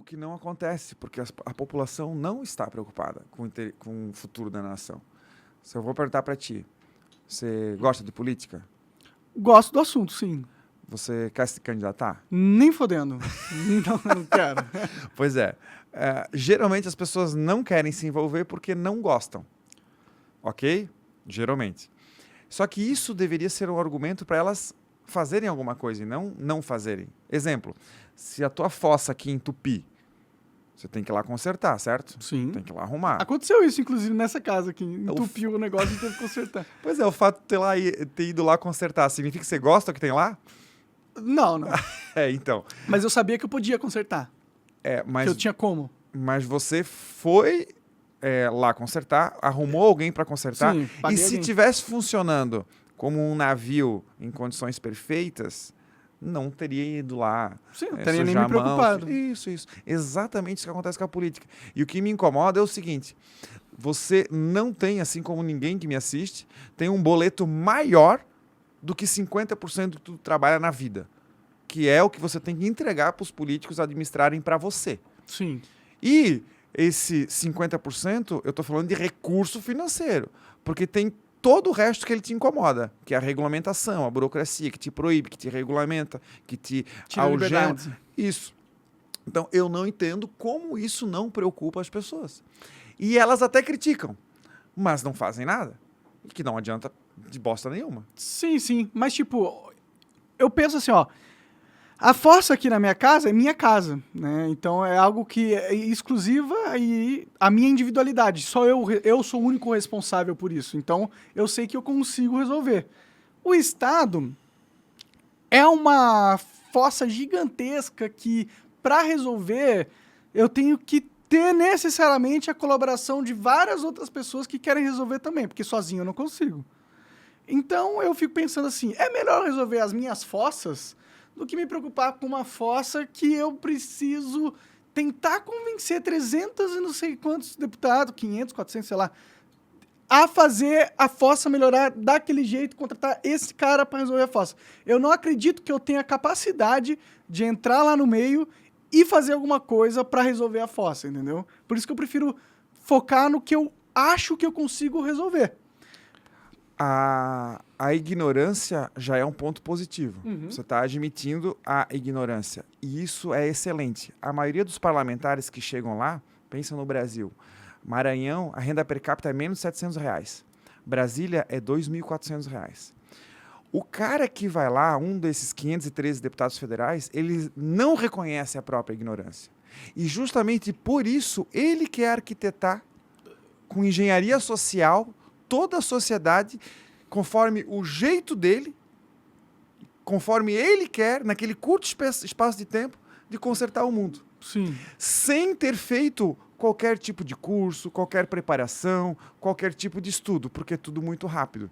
O que não acontece, porque a população não está preocupada com o futuro da nação. Se eu vou perguntar para ti, você gosta de política? Gosto do assunto, sim. Você quer se candidatar? Nem fodendo. Não quero. Pois é. Geralmente as pessoas não querem se envolver porque não gostam. Ok? Geralmente. Só que isso deveria ser um argumento para elas fazerem alguma coisa e não fazerem. Exemplo, se a tua fossa aqui entupir, você tem que ir lá consertar, certo? Sim. Tem que ir lá arrumar. Aconteceu isso, inclusive, nessa casa aqui. Entupiu o negócio e teve que consertar. Pois é, o fato de ter ido lá consertar significa que você gosta do que tem lá? Não. Então. Mas eu sabia que eu podia consertar. Mas que eu tinha como. Mas você foi lá consertar, arrumou alguém para consertar. Sim, e se alguém. tivesse funcionando como um navio em condições perfeitas, não teria ido lá. Sim, não teria nem me preocupado. Isso. Exatamente isso que acontece com a política. E o que me incomoda é o seguinte: você não tem, assim como ninguém que me assiste, tem um boleto maior do que 50% do que tu trabalha na vida. Que é o que você tem que entregar para os políticos administrarem para você. Sim. E esse 50%, eu estou falando de recurso financeiro, porque tem todo o resto que ele te incomoda, que é a regulamentação, a burocracia, que te proíbe, que te regulamenta, que te algema. Isso. Então, eu não entendo como isso não preocupa as pessoas. E elas até criticam, mas não fazem nada. E que não adianta de bosta nenhuma. Sim. Mas, tipo, eu penso assim, ó. A fossa aqui na minha casa é minha casa, né? Então é algo que é exclusiva e a minha individualidade. Só eu sou o único responsável por isso. Então eu sei que eu consigo resolver. O Estado é uma fossa gigantesca que, para resolver, eu tenho que ter necessariamente a colaboração de várias outras pessoas que querem resolver também, porque sozinho eu não consigo. Então eu fico pensando assim, é melhor resolver as minhas fossas do que me preocupar com uma fossa que eu preciso tentar convencer 300 e não sei quantos deputados, 500, 400, sei lá, a fazer a fossa melhorar daquele jeito, contratar esse cara para resolver a fossa. Eu não acredito que eu tenha capacidade de entrar lá no meio e fazer alguma coisa para resolver a fossa, entendeu? Por isso que eu prefiro focar no que eu acho que eu consigo resolver. A ignorância já é um ponto positivo. Uhum. Você está admitindo a ignorância. E isso é excelente. A maioria dos parlamentares que chegam lá, pensa no Brasil. Maranhão, a renda per capita é menos de R$700. Brasília é R$2.400. O cara que vai lá, um desses 513 deputados federais, ele não reconhece a própria ignorância. E justamente por isso, ele quer arquitetar com engenharia social toda a sociedade conforme o jeito dele, conforme ele quer, naquele curto espaço de tempo, de consertar o mundo. Sim. Sem ter feito qualquer tipo de curso, qualquer preparação, qualquer tipo de estudo, porque é tudo muito rápido.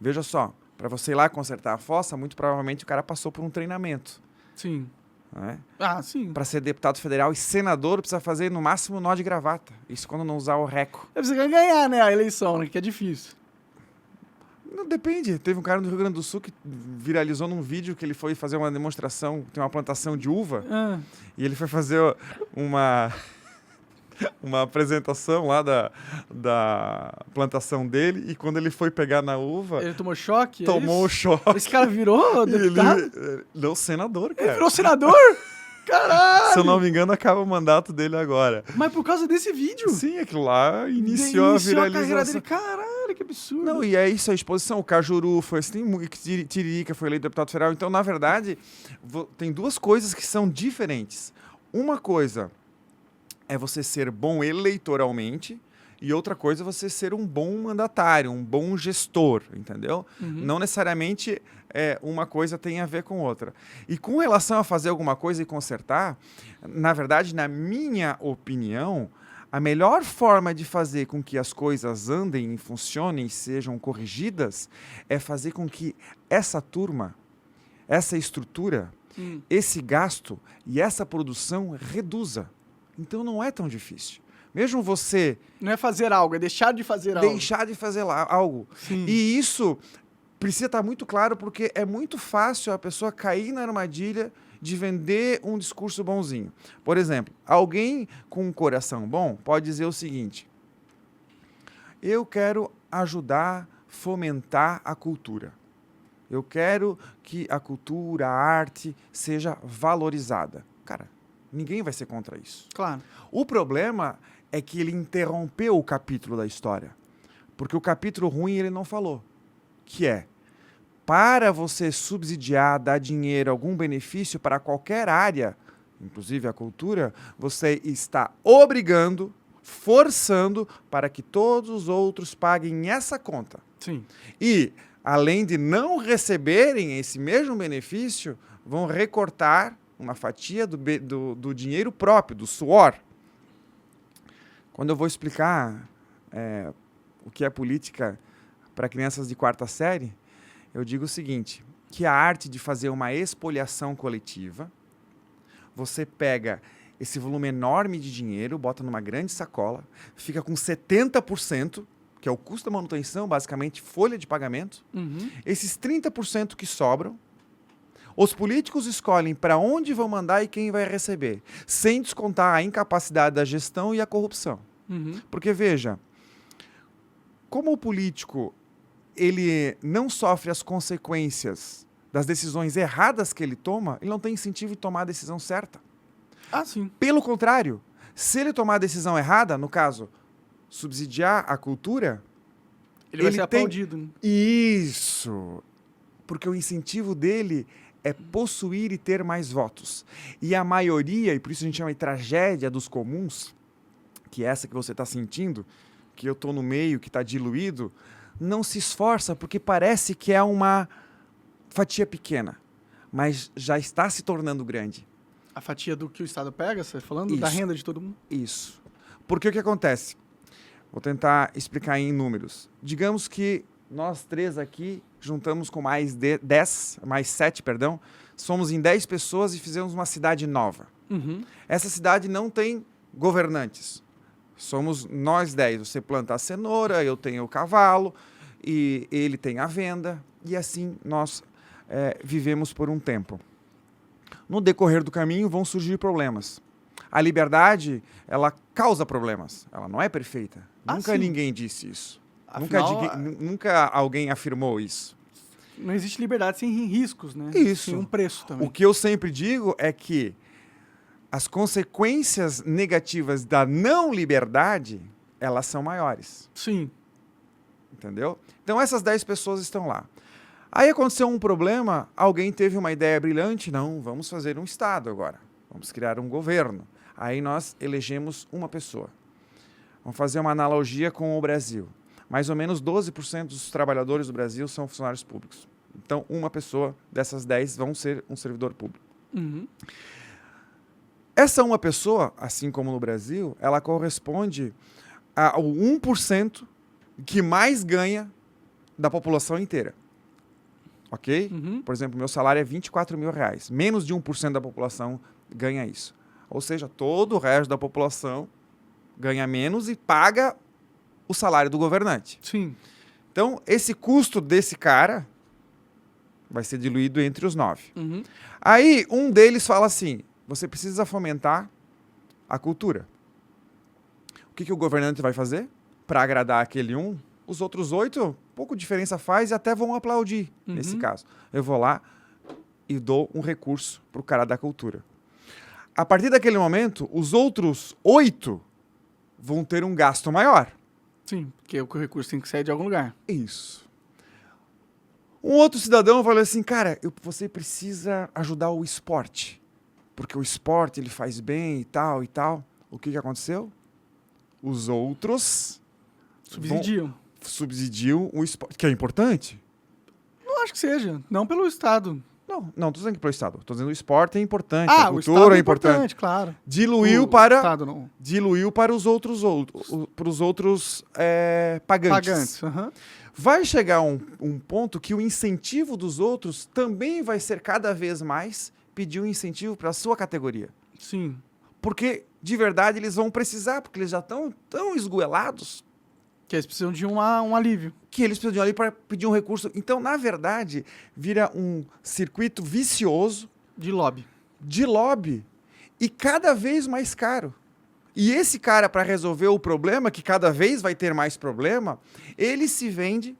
Veja só, para você ir lá consertar a fossa, muito provavelmente o cara passou por um treinamento. Sim. Né? Sim. Para ser deputado federal e senador, precisa fazer no máximo nó de gravata. Isso quando não usar o reco. Você quer ganhar, né, a eleição, né, que é difícil. Não, depende. Teve um cara no Rio Grande do Sul que viralizou num vídeo que ele foi fazer uma demonstração, tem uma plantação de uva, e ele foi fazer uma apresentação lá da plantação dele, e quando ele foi pegar na uva... Ele tomou choque? Tomou choque. Esse cara virou deputado? Não, senador, cara. Ele virou senador? Caralho! Se eu não me engano, acaba o mandato dele agora. Mas por causa desse vídeo? Sim, aquilo lá iniciou a viralização. A carreira dele. Caralho, que absurdo. Não, e é isso, a exposição. O Cajuru foi assim, Tiririca foi eleito deputado federal. Então, na verdade, tem duas coisas que são diferentes. Uma coisa é você ser bom eleitoralmente e outra coisa é você ser um bom mandatário, um bom gestor, entendeu? Uhum. Não necessariamente uma coisa tem a ver com outra. E com relação a fazer alguma coisa e consertar, na verdade, na minha opinião, a melhor forma de fazer com que as coisas andem e funcionem e sejam corrigidas é fazer com que essa turma, essa estrutura, esse gasto e essa produção reduza. Então não é tão difícil. Mesmo você... Não é fazer algo, é deixar de fazer algo. Deixar de fazer algo. Sim. E isso precisa estar muito claro, porque é muito fácil a pessoa cair na armadilha de vender um discurso bonzinho. Por exemplo, alguém com um coração bom pode dizer o seguinte: eu quero ajudar, fomentar a cultura. Eu quero que a cultura, a arte seja valorizada. Cara, ninguém vai ser contra isso. Claro. O problema é que ele interrompeu o capítulo da história. Porque o capítulo ruim ele não falou. Que é, para você subsidiar, dar dinheiro, algum benefício para qualquer área, inclusive a cultura, você está obrigando, forçando para que todos os outros paguem essa conta. Sim. E, além de não receberem esse mesmo benefício, vão recortar uma fatia do dinheiro próprio, do suor. Quando eu vou explicar o que é política para crianças de 4ª série, eu digo o seguinte, que a arte de fazer uma expoliação coletiva, você pega esse volume enorme de dinheiro, bota numa grande sacola, fica com 70%, que é o custo da manutenção, basicamente folha de pagamento. Uhum. Esses 30% que sobram, os políticos escolhem para onde vão mandar e quem vai receber, sem descontar a incapacidade da gestão e a corrupção. Uhum. Porque, veja, como o político ele não sofre as consequências das decisões erradas que ele toma, ele não tem incentivo de tomar a decisão certa. Ah, sim. Pelo contrário, se ele tomar a decisão errada, no caso, subsidiar a cultura, Ele vai ser aplaudido. Né? Isso! Porque o incentivo dele é possuir e ter mais votos. E a maioria, e por isso a gente chama de tragédia dos comuns, que é essa que você está sentindo, que eu estou no meio, que está diluído, não se esforça porque parece que é uma fatia pequena, mas já está se tornando grande. A fatia do que o Estado pega, você está falando? Isso. Da renda de todo mundo? Isso. Porque o que acontece? Vou tentar explicar em números. Digamos que nós 3 aqui juntamos com mais 7, somos em 10 pessoas e fizemos uma cidade nova. Uhum. Essa cidade não tem governantes. Somos nós 10. Você planta a cenoura, eu tenho o cavalo, e ele tem a venda, e assim nós vivemos por um tempo. No decorrer do caminho vão surgir problemas. A liberdade, ela causa problemas. Ela não é perfeita. Nunca sim. ninguém disse isso. Afinal, Nunca alguém afirmou isso. Não existe liberdade sem riscos, né? Isso. Sem um preço também. O que eu sempre digo é que as consequências negativas da não liberdade, elas são maiores. Sim. Entendeu? Então essas 10 pessoas estão lá. Aí aconteceu um problema, alguém teve uma ideia brilhante, não, vamos fazer um Estado agora. Vamos criar um governo. Aí nós elegemos uma pessoa. Vamos fazer uma analogia com o Brasil. Mais ou menos 12% dos trabalhadores do Brasil são funcionários públicos. Então, uma pessoa dessas 10 vão ser um servidor público. Uhum. Essa uma pessoa, assim como no Brasil, ela corresponde ao 1% que mais ganha da população inteira. Ok? Uhum. Por exemplo, meu salário é R$24 mil. Menos de 1% da população ganha isso. Ou seja, todo o resto da população ganha menos e paga o salário do governante. Sim. Então, esse custo desse cara vai ser diluído entre os 9. Uhum. Aí, um deles fala assim, você precisa fomentar a cultura. O que o governante vai fazer? Para agradar aquele um, os outros 8, pouco diferença faz e até vão aplaudir, nesse caso. Eu vou lá e dou um recurso para o cara da cultura. A partir daquele momento, os outros 8 vão ter um gasto maior. Sim, porque o recurso tem que sair de algum lugar. Isso. Um outro cidadão falou assim, cara, você precisa ajudar o esporte, porque o esporte ele faz bem e tal e tal. O que aconteceu? Os outros subsidiam o esporte, que é importante. Não acho que seja, não pelo Estado. Não, tô dizendo que pelo Estado. Tô dizendo que o esporte é importante, Ah, a o cultura Estado é importante. Claro. Diluiu para os outros pagantes. Pagantes, uhum. Vai chegar um ponto que o incentivo dos outros também vai ser cada vez mais pedir um incentivo para a sua categoria. Sim. Porque, de verdade, eles vão precisar, porque eles já estão tão esgoelados. Que eles precisam de um alívio. Que eles precisam de um alívio para pedir um recurso. Então, na verdade, vira um circuito vicioso. De lobby. de lobby e cada vez mais caro. E esse cara, para resolver o problema, que cada vez vai ter mais problema, ele se vende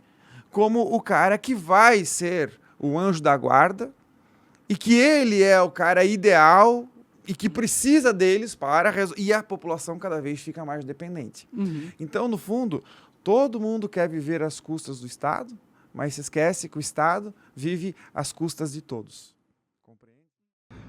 como o cara que vai ser o anjo da guarda e que ele é o cara ideal e que precisa deles para resolver. E a população cada vez fica mais dependente. Então, no fundo, todo mundo quer viver às custas do Estado, mas se esquece que o Estado vive às custas de todos. Compreende?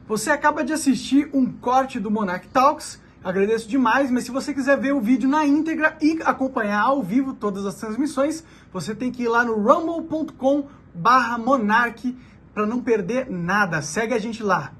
Você acaba de assistir um corte do Monarch Talks. Agradeço demais, mas se você quiser ver o vídeo na íntegra e acompanhar ao vivo todas as transmissões, você tem que ir lá no rumble.com/monarch para não perder nada. Segue a gente lá.